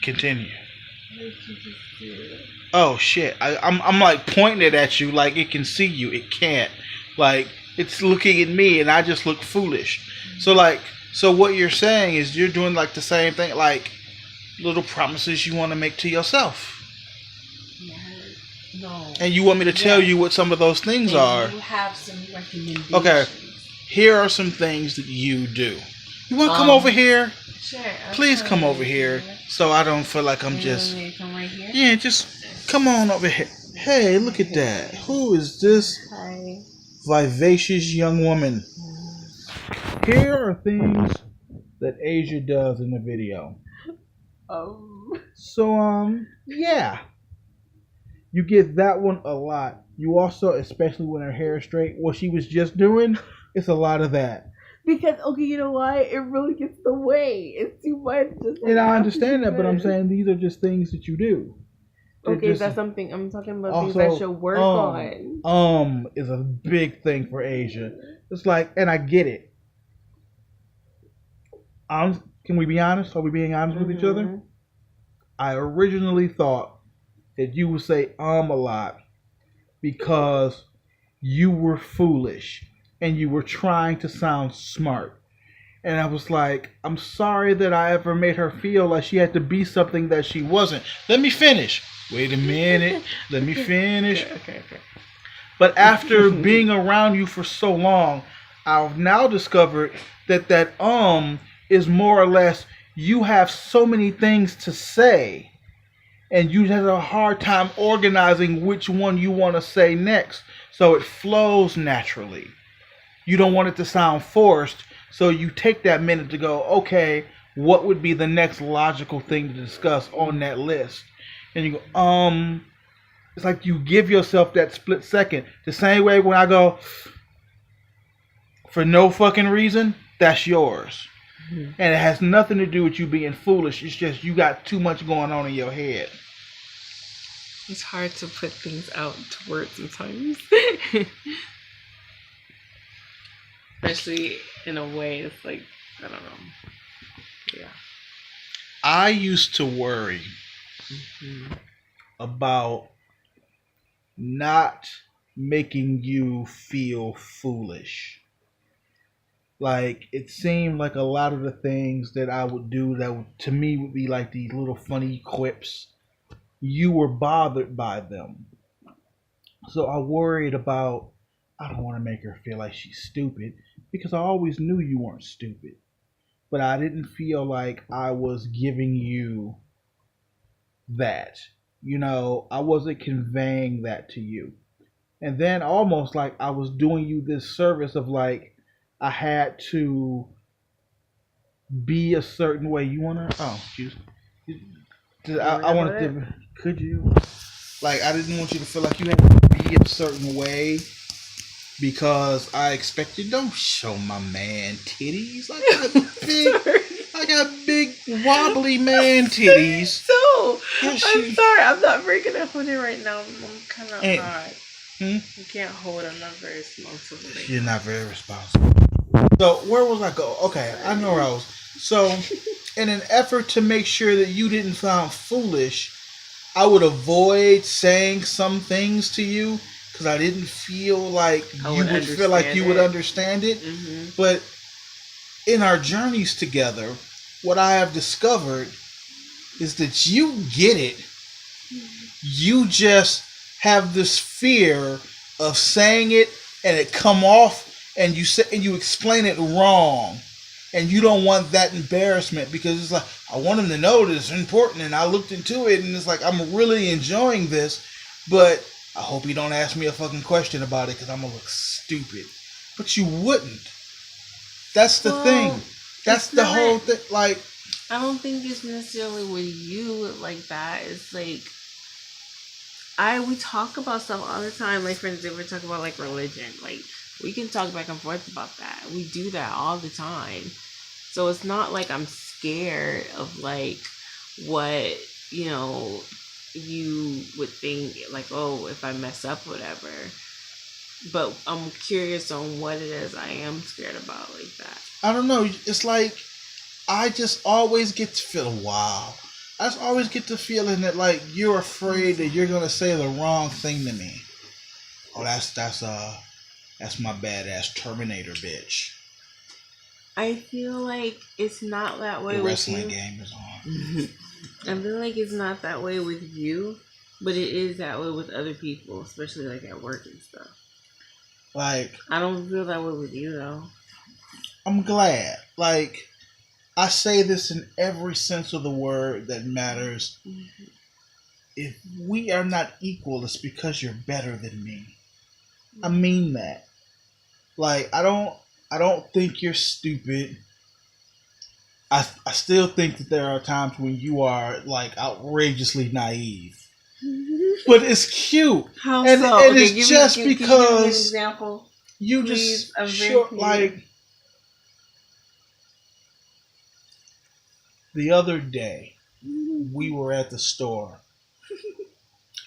Continue. What did you just do? Oh shit! I'm like pointing it at you like it can see you. It can't. Like it's looking at me, and I just look foolish. So like, so what you're saying is you're doing like the same thing, like little promises you want to make to yourself, No. and you want me to tell you Yes. what some of those things are. And you have some recommendations. Okay, here are some things that you do. You want to come over here? Sure. Please come over here, so I don't feel like I'm just. Come right here. Yeah, just come on over here. Hey, look at that. Who is this Hi. vivacious young woman? Here are things that Asia does in the video. Oh. So, yeah. You get that one a lot. You also, especially when her hair is straight, what she was just doing, it's a lot of that. Because okay, you know why? It really gets in the way. It's too much. Just And I understand that, but I'm saying these are just things that you do. They're okay, just, that's something I'm talking about. also, Things I should work on. Is a big thing for Asia. It's like, and I get it. Can we be honest? Are we being honest with each other? I originally thought that you would say a lot because you were foolish and you were trying to sound smart. And I was like, I'm sorry that I ever made her feel like she had to be something that she wasn't. Let me finish. Wait a minute. Let me finish. Okay. But after being around you for so long, I've now discovered that is more or less you have so many things to say and you have a hard time organizing which one you want to say next. So it flows naturally. You don't want it to sound forced, so you take that minute to go, okay, what would be the next logical thing to discuss on that list? And you go, it's like you give yourself that split second. The same way when I go, for no fucking reason, that's yours. Mm-hmm. And it has nothing to do with you being foolish. It's just you got too much going on in your head. It's hard to put things out to words sometimes. Especially in a way it's like, I don't know. Yeah. I used to worry about not making you feel foolish. Like, it seemed like a lot of the things that I would do that would, to me would be like these little funny quips. You were bothered by them. So I worried about, I don't want to make her feel like she's stupid because I always knew you weren't stupid. But I didn't feel like I was giving you that. You know, I wasn't conveying that to you. And then almost like I was doing you this service of like, I had to be a certain way. You want to? Oh, excuse me. I wanted to. Could you? Like, I didn't want you to feel like you had to be a certain way because I expected. Don't show my man titties. I got big wobbly man titties. So I'm sorry. I'm not very good at holding right now. I'm kind of hard. You can't hold. I'm not very responsible. You're not very responsible. So where was I go? Okay, I know where I was. So, in an effort to make sure that you didn't sound foolish, I would avoid saying some things to you because I didn't feel like you would feel like you would understand it. Mm-hmm. But in our journeys together, what I have discovered is that you get it. You just have this fear of saying it and it come off and you explain it wrong. And you don't want that embarrassment because it's like, I want him to know that it's important and I looked into it and it's like, I'm really enjoying this, but I hope you don't ask me a fucking question about it because I'm going to look stupid. But you wouldn't. That's the thing. That's the whole thing. Like, I don't think it's necessarily with you like that. It's like, we talk about stuff all the time. Like, for instance, we talk about like religion. Like, we can talk back and forth about that. We do that all the time. So it's not like I'm scared of like what, you would think like, oh, if I mess up, whatever. But I'm curious on what it is I am scared about like that. I don't know. It's like I just always get to feel wow. I just always get the feeling that like you're afraid that you're gonna say the wrong thing to me. Oh, that's my badass Terminator bitch. I feel like it's not that way The with wrestling you. game is on. I feel like it's not that way with you, but it is that way with other people, especially like at work and stuff. Like, I don't feel that way with you though. I'm glad. Like, I say this in every sense of the word that matters. If we are not equal, it's because you're better than me. I mean that. Like, I don't think you're stupid. I still think that there are times when you are like outrageously naive. But it's cute. How and, so? and Okay, it's just can you give me an because example? you Please, just I'm very sure curious. like the other day we were at the store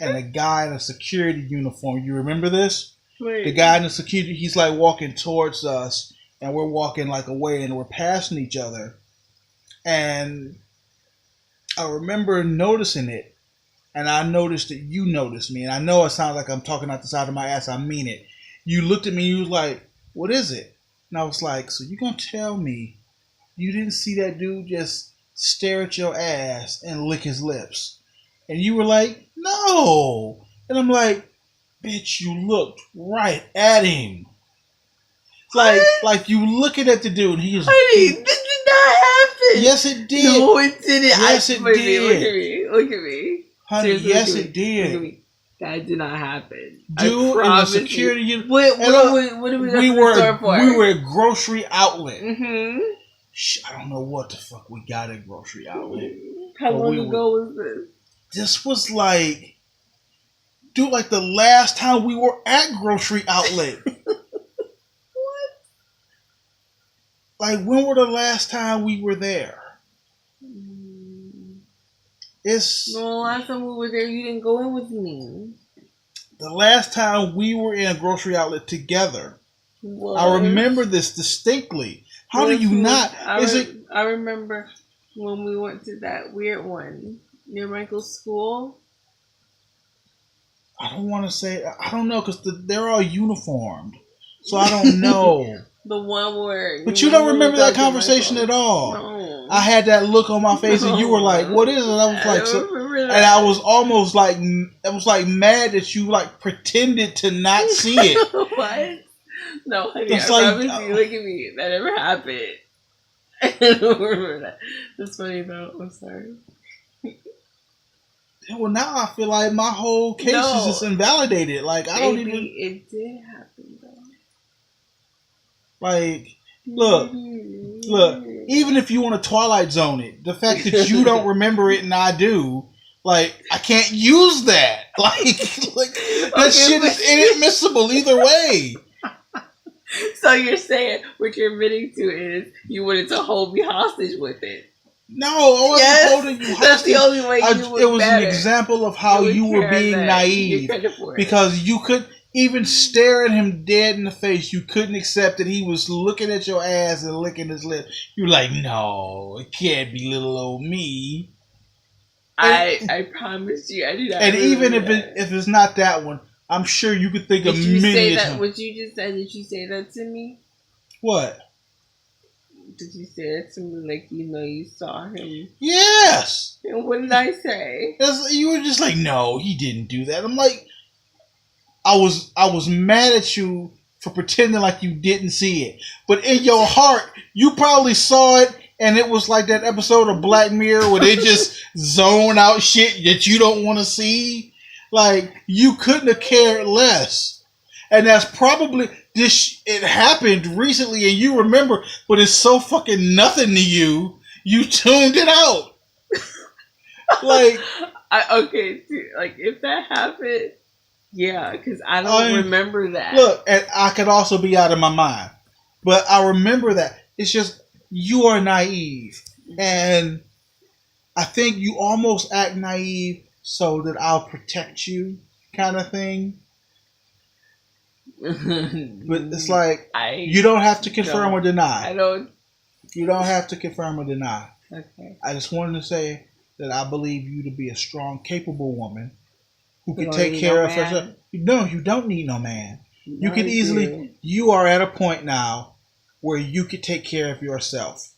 and a guy in a security uniform, you remember this? Wait. The guy in the security, he's like walking towards us and we're walking like away and we're passing each other. And I remember noticing it. And I noticed that you noticed me. And I know it sounds like I'm talking out the side of my ass. I mean it. You looked at me and you was like, what is it? And I was like, so you gonna tell me you didn't see that dude just stare at your ass and lick his lips? And you were like, no. And I'm like, bitch, you looked right at him. Like you looking at the dude and he was Honey, this did not happen. Yes, it did. No, it didn't. Yes, it Look did. Look at me. Honey, Seriously, yes, look at it me. Look at did. me. That did not happen. Dude, in the security unit. What did we go to the store for? We were at grocery outlet. Mm-hmm. I don't know what the fuck we got at grocery outlet. How long ago was this? This was like, dude, like the last time we were at grocery outlet. What? Like, when were the last time we were there? It's no, the last time we were there, you didn't go in with me. The last time we were in a grocery outlet together. What? I remember this distinctly. How do you not? I remember when we went to that weird one near Michael's school. I don't want to say. I don't know because they're all uniformed, so I don't know. The one where. But you don't remember that conversation at all. No. I had that look on my face, and you were like, "What is it?" I was like, and I was almost like, I was like mad that you like pretended to not see it. What? No, honey, It's I like, promise you. Look at me. That never happened. I don't remember that. That's funny though. I'm sorry. Well, now I feel like my whole case is just invalidated. Like I don't even. It did happen though. Like, look. Even if you want to Twilight Zone it, the fact that you don't remember it and I do, like, I can't use that. Like that shit is inadmissible either way. So you're saying what you're admitting to is you wanted to hold me hostage with it? No, I wasn't holding you hostage. That's the only way you would. It was an example of how you were being naive because you could even stare at him dead in the face. You couldn't accept that he was looking at your ass and licking his lips. You're like, no, it can't be little old me. I promise you, I do not. And even if it's not that one, I'm sure you could think of many. What you just said? Did you say that to me? What? Did you say that to me? Like, you saw him? Yes. And what did I say? You were just like, no, he didn't do that. I'm like, I was mad at you for pretending like you didn't see it, but in your heart, you probably saw it. And it was like that episode of Black Mirror where they just zone out shit that you don't want to see. Like, you couldn't have cared less. And that's probably it happened recently and you remember, but it's so fucking nothing to you. You tuned it out. Like, okay, like if that happened, yeah, because I don't remember that. Look, and I could also be out of my mind, but I remember that. It's just, you are naive, and I think you almost act naive so that I'll protect you, kind of thing. But it's like, you don't have to confirm or deny. I don't You don't have to confirm or deny. Okay. I just wanted to say that I believe you to be a strong, capable woman who You can don't take need care no of herself. man? No, you don't need no man. You No, can I easily. do. You are at a point now where you can take care of yourself.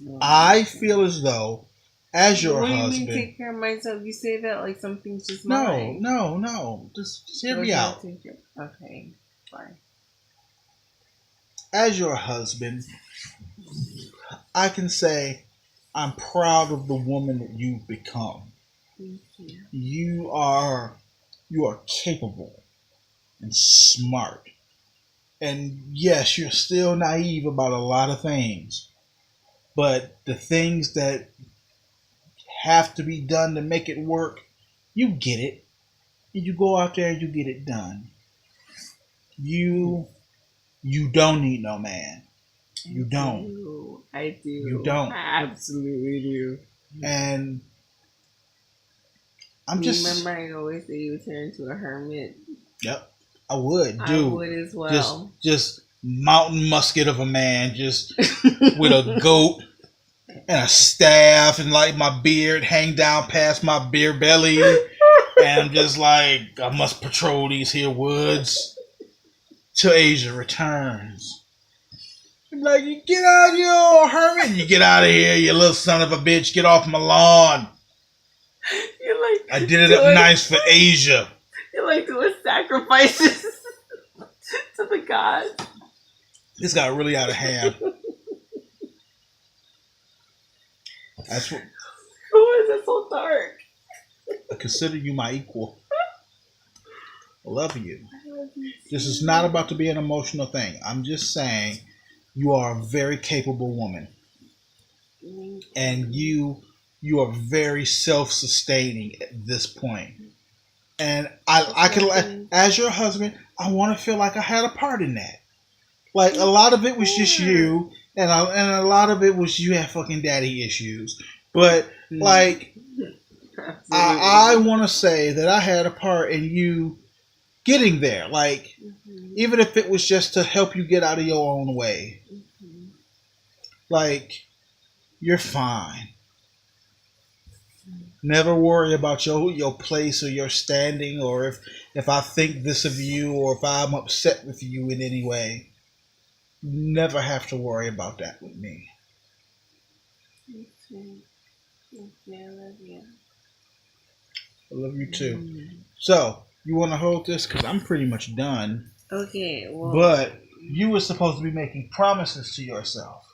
No, I feel as though, as your what do you husband. mean take care of myself? You say that like something's just No, mine. no. Just hear What me do I out. take care- Okay, fine. As your husband, I can say I'm proud of the woman that you've become. Thank you. You are capable and smart. And yes, you're still naive about a lot of things. But the things that have to be done to make it work, you get it. And you go out there and you get it done. You don't need no man. You don't. I do. You don't. I absolutely do. And I'm just. Remember, I always say you turn into a hermit. Yep. I would, I dude. would as well. Just mountain musket of a man, just with a goat and a staff, and like my beard hang down past my beer belly, and I'm just like, I must patrol these here woods till Asia returns. Like, you get out, you old hermit. You get out of here, you little son of a bitch. Get off my lawn. You're like, I did it up nice for Asia. You're like doing sacrifices to the gods. This got really out of hand. That's what. Who is it so dark? I consider you my equal. I love you. This is not about to be an emotional thing. I'm just saying you are a very capable woman. And you are very self-sustaining at this point. And I can, as your husband, I want to feel like I had a part in that. Like, a lot of it was just you, and a lot of it was you had fucking daddy issues. But, like, I want to say that I had a part in you getting there. Like, even if it was just to help you get out of your own way. Like, you're fine. Never worry about your place or your standing, or if I think this of you, or if I'm upset with you in any way. Never have to worry about that with me. I love you. I love you too. So, you want to hold this? Because I'm pretty much done. Okay, well. But you were supposed to be making promises to yourself.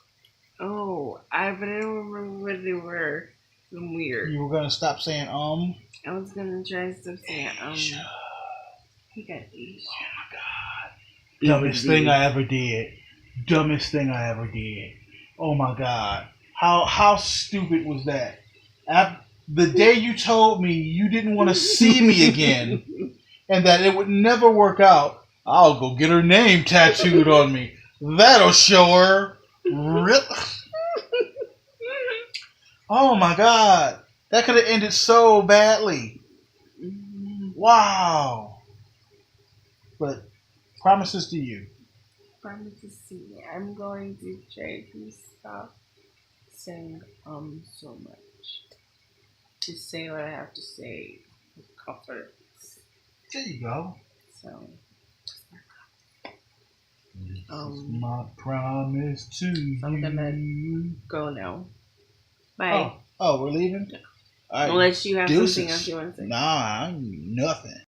Oh, but I don't remember what they were. I'm weird. You were going to stop saying I was going to try to stop saying He got Asia. Oh my God. Dumbest thing I ever did. Dumbest thing I ever did. Oh my God. How stupid was that? The day you told me you didn't want to see me again and that it would never work out, I'll go get her name tattooed on me. That'll show her. Oh my God. That could have ended so badly. Wow. But promises to you. Promises to me. I'm going to try to stop saying so much. To say what I have to say with confidence. There you go. So my promise to you. I'm gonna go now. Bye. Oh, we're leaving? All right. Unless you have Deuces. something else you want to say. Nah, nothing.